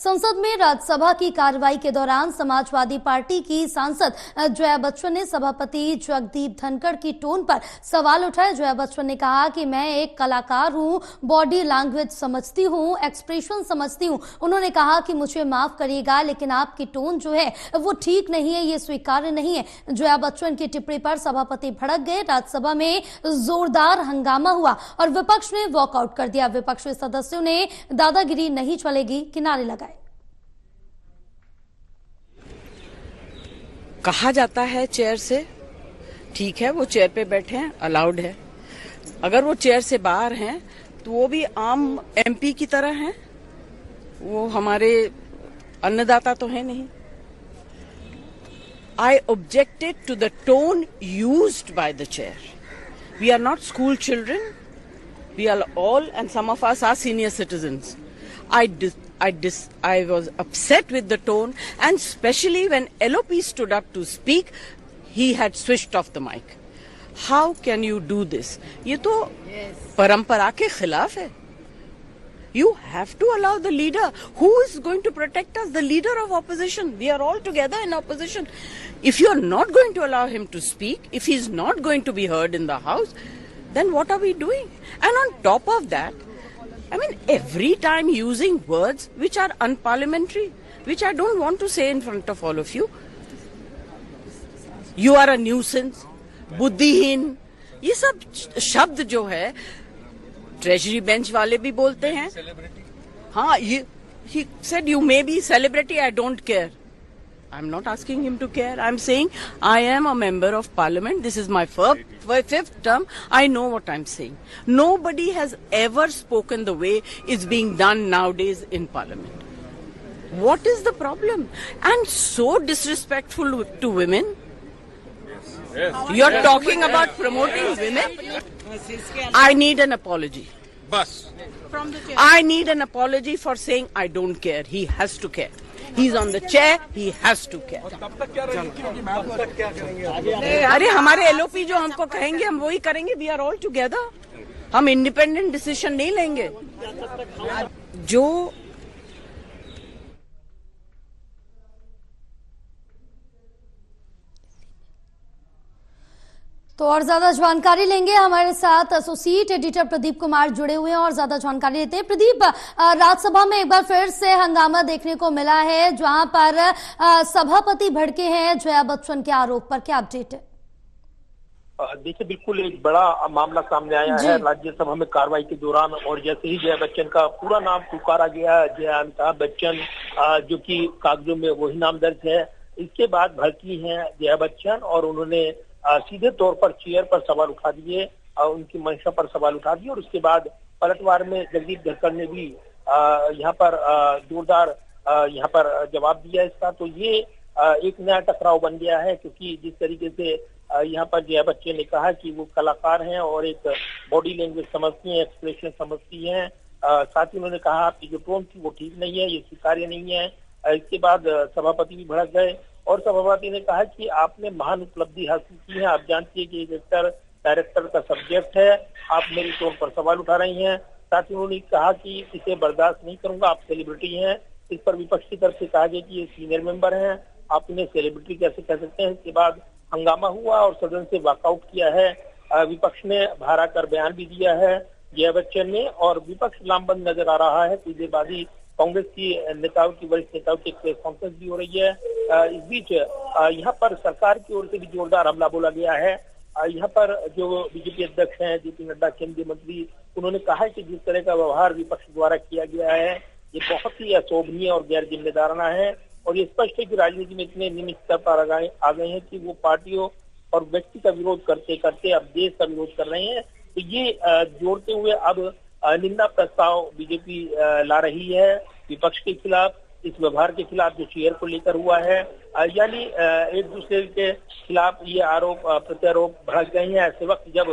संसद में राज्यसभा की कार्रवाई के दौरान समाजवादी पार्टी की सांसद जया बच्चन ने सभापति जगदीप धनखड़ की टोन पर सवाल उठाए। जया बच्चन ने कहा कि मैं एक कलाकार हूं, बॉडी लैंग्वेज समझती हूं, एक्सप्रेशन समझती हूं। उन्होंने कहा कि मुझे माफ करिएगा, लेकिन आपकी टोन जो है वो ठीक नहीं है, ये स्वीकार्य नहीं है। जया बच्चन की टिप्पणी पर सभापति भड़क गए। राज्यसभा में जोरदार हंगामा हुआ और विपक्ष ने वॉकआउट कर दिया। विपक्षी सदस्यों ने दादागिरी नहीं चलेगी के नारे लगाए। कहा जाता है चेयर से, ठीक है, वो चेयर पे बैठे हैं, अलाउड है। अगर वो चेयर से बाहर हैं तो वो भी आम एमपी की तरह हैं, वो हमारे अन्नदाता तो है नहीं। I objected to the tone used by the chair. We are not school children. We are all, and some of us are senior citizens. I was upset with the tone, and especially when LOP stood up to speak, he had switched off the mic. How can you do this? ये तो परंपरा के खिलाफ है. You have to allow the leader. Who is going to protect us? The leader of opposition. We are all together in opposition. If you are not going to allow him to speak, if he is not going to be heard in the house, then what are we doing? And on top of that, I mean, every time using words which are unparliamentary, which I don't want to say in front of all of you. You are a nuisance, बुद्धिहीन, ये सब शब्द जो है treasury bench वाले भी बोलते हैं। हाँ, ये he said you may be celebrity, I don't care. I'm not asking him to care. I'm saying I am a member of parliament. This is my fifth term. I know what I'm saying. Nobody has ever spoken the way it's being done nowadays in parliament. What is the problem? And so disrespectful to women. You're talking about promoting women? I need an apology. I need an apology for saying I don't care. He has to care. He's on the chair. He has to care. अरे हमारे LOP जो हमको कहेंगे हम वही करेंगे. We are all together. हम independent decision नहीं लेंगे. जो तो और ज्यादा जानकारी लेंगे, हमारे साथ एसोसिएट एडिटर प्रदीप कुमार जुड़े हुए हैं और ज्यादा जानकारी लेते हैं। प्रदीप, राज्यसभा में एक बार फिर से हंगामा देखने को मिला है, जहां पर सभापति भड़के हैं जया बच्चन के आरोप पर, क्या अपडेट है? देखिए, बिल्कुल एक बड़ा मामला सामने आया है राज्यसभा में कार्रवाई के दौरान। और जैसे ही जया बच्चन का पूरा नाम पुकारा गया, जया अमिताभ बच्चन, जो कि कागजों में वही नाम दर्ज है, इसके बाद भड़की हैं जया बच्चन और उन्होंने सीधे तौर पर चेयर पर सवाल उठा दिए, उनकी मंशा पर सवाल उठा दिए। और उसके बाद पलटवार में जगदीप धनखड़ ने भी यहाँ पर जोरदार यहाँ पर जवाब दिया इसका। तो ये एक नया टकराव बन गया है, क्योंकि जिस तरीके से यहाँ पर जया बच्चन ने कहा कि वो कलाकार हैं और एक बॉडी लैंग्वेज समझती हैं, एक्सप्रेशन समझती हैं, साथ ही उन्होंने कहा आपकी जो टोन थी वो ठीक नहीं है, ये स्वीकार्य नहीं है। इसके बाद सभापति भी भड़क गए और सभापति ने कहा कि आपने महान उपलब्धि हासिल की है, आप जानती है कि एक एक्टर डायरेक्टर का सब्जेक्ट है, आप मेरी टोन पर सवाल उठा रही हैं। साथ ही उन्होंने कहा कि इसे बर्दाश्त नहीं करूंगा, आप सेलिब्रिटी हैं। इस पर विपक्ष की तरफ से कहा गया कि ये सीनियर मेंबर हैं, आप इन्हें सेलिब्रिटी कैसे कह सकते हैं। इसके बाद हंगामा हुआ और सदन से वॉकआउट किया है। विपक्ष ने बाहर आकर बयान भी दिया है जया बच्चन ने, और विपक्ष लामबंद नजर आ रहा है। कुछ देर बाद ही कांग्रेस की नेताओं की, वरिष्ठ नेताओं की प्रेस कॉन्फ्रेंस भी हो रही है। इस बीच यहाँ पर सरकार की ओर से भी जोरदार हमला बोला गया है। यहाँ पर जो बीजेपी अध्यक्ष हैं जेपी नड्डा, केंद्रीय मंत्री, उन्होंने कहा है कि जिस तरह का व्यवहार विपक्ष द्वारा किया गया है ये बहुत ही अशोभनीय और गैर जिम्मेदाराना है। और ये स्पष्ट है कि राजनीति में इतने निमित स्तर पर आ गए हैं कि वो पार्टियों और व्यक्ति का विरोध करते करते अब देश का विरोध कर रहे हैं। तो ये जोड़ते हुए अब निंदा प्रस्ताव बीजेपी ला रही है विपक्ष के खिलाफ, इस व्यवहार के खिलाफ जो चेयर को लेकर हुआ है। यानी एक दूसरे के खिलाफ ये आरोप प्रत्यारोप भड़क गए हैं ऐसे वक्त जब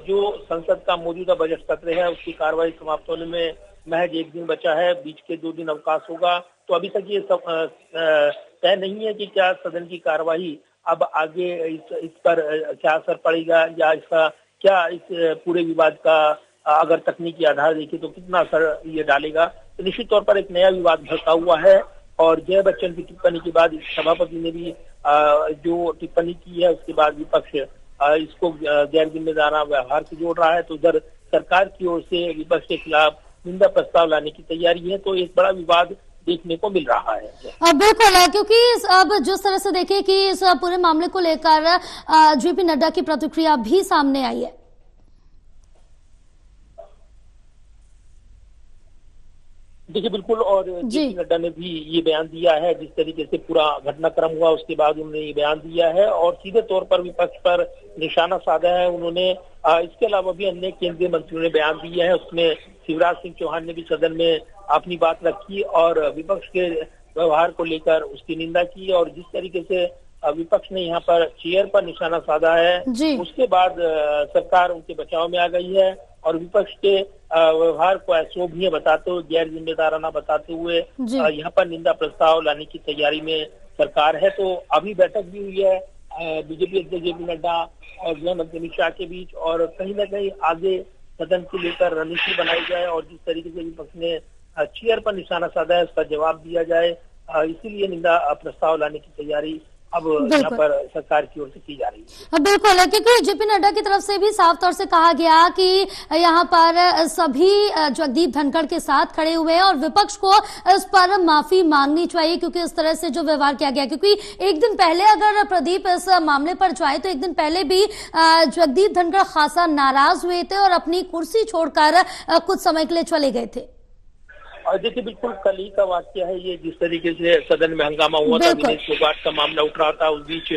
जो संसद का मौजूदा बजट सत्र है उसकी कार्रवाई समाप्त होने में महज एक दिन बचा है, बीच के 2 दिन अवकाश होगा। तो अभी तक ये तय नहीं है कि क्या सदन की कार्यवाही अब आगे इस पर क्या असर पड़ेगा, या इसका क्या इस पूरे विवाद का अगर तकनीकी आधार देखें तो कितना असर ये डालेगा। तो निश्चित तौर पर एक नया विवाद भड़का हुआ है। और जया बच्चन की टिप्पणी के बाद सभापति ने भी जो टिप्पणी की है उसके बाद विपक्ष इसको गैर जिम्मेदाराना व्यवहार से जोड़ रहा है। तो उधर सरकार की ओर से विपक्ष के खिलाफ निंदा प्रस्ताव लाने की तैयारी है। तो एक बड़ा विवाद देखने को मिल रहा है। बिल्कुल, क्योंकि अब जिस तरह से देखिए कि इस पूरे मामले को लेकर जेपी नड्डा की प्रतिक्रिया भी सामने आई है। देखिए बिल्कुल, और जेपी नड्डा ने भी ये बयान दिया है। जिस तरीके से पूरा घटनाक्रम हुआ उसके बाद उन्होंने ये बयान दिया है और सीधे तौर पर विपक्ष पर निशाना साधा है उन्होंने। इसके अलावा भी अन्य केंद्रीय मंत्रियों ने बयान दिया है। उसमें शिवराज सिंह चौहान ने भी सदन में अपनी बात रखी और विपक्ष के व्यवहार को लेकर उसकी निंदा की। और जिस तरीके से विपक्ष ने यहाँ पर चेयर पर निशाना साधा है उसके बाद सरकार उनके बचाव में आ गई है और विपक्ष के व्यवहार को अशोभनीय बताते हुए, गैर जिम्मेदाराना बताते हुए यहाँ पर निंदा प्रस्ताव लाने की तैयारी में सरकार है। तो अभी बैठक भी हुई है बीजेपी अध्यक्ष जेपी नड्डा और गृह मंत्री अमित शाह के बीच और कहीं न कहीं आगे सदन को लेकर रणनीति बनाई जाए और जिस तरीके से विपक्ष ने चेयर पर निशाना साधा है उसका जवाब दिया जाए। इसीलिए निंदा प्रस्ताव लाने की तैयारी अब यहाँ पर सरकार की ओर से की जा रही है। बिल्कुल, क्योंकि जेपी नड्डा की तरफ से भी साफ तौर से कहा गया कि यहाँ पर सभी जगदीप धनखड़ के साथ खड़े हुए हैं और विपक्ष को इस पर माफी मांगनी चाहिए क्योंकि इस तरह से जो व्यवहार किया गया। क्योंकि एक दिन पहले अगर प्रदीप इस मामले पर जाए तो एक दिन पहले भी जगदीप धनखड़ खासा नाराज हुए थे और अपनी कुर्सी छोड़कर कुछ समय के लिए चले गए थे। और देखिए बिल्कुल कल ही का वाक्य है ये। जिस तरीके से सदन में हंगामा हुआ था, विनेश फोगाट का मामला उठ रहा था, उस बीच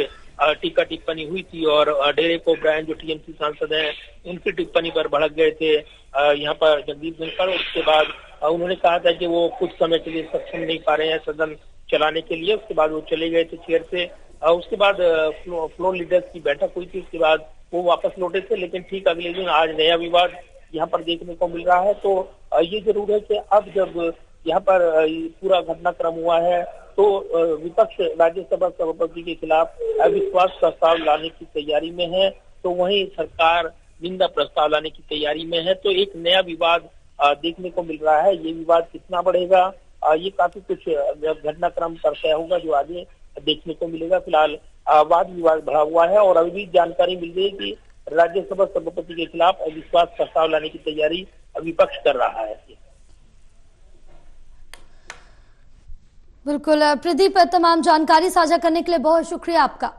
टीका टिप्पणी हुई थी और डेरेक ओब्रायन जो टीएमसी सांसद हैं उनकी टिप्पणी पर भड़क गए थे यहाँ पर जगदीप धनखड़। उसके बाद उन्होंने कहा था कि वो कुछ समय के लिए सक्षम नहीं पा रहे हैं सदन चलाने के लिए। उसके बाद वो चले गए थे चेयर से। उसके बाद फ्लोर लीडर्स की बैठक हुई थी, उसके बाद वो वापस लौटे थे। लेकिन ठीक अगले दिन आज नया विवाद यहाँ पर देखने को मिल रहा है। तो ये जरूर है कि अब जब यहाँ पर पूरा घटनाक्रम हुआ है तो विपक्ष राज्यसभा सभापति के खिलाफ अविश्वास प्रस्ताव लाने की तैयारी में है, तो वहीं सरकार निंदा प्रस्ताव लाने की तैयारी में है। तो एक नया विवाद देखने को मिल रहा है। ये विवाद कितना बढ़ेगा ये काफी कुछ घटनाक्रम पर तय होगा जो आगे देखने को मिलेगा। फिलहाल वाद विवाद बढ़ा हुआ है और अभी भी जानकारी मिल रही है कि राज्यसभा सभापति के खिलाफ अविश्वास प्रस्ताव लाने की तैयारी विपक्ष कर रहा है। बिल्कुल प्रदीप, तमाम जानकारी साझा करने के लिए बहुत शुक्रिया आपका।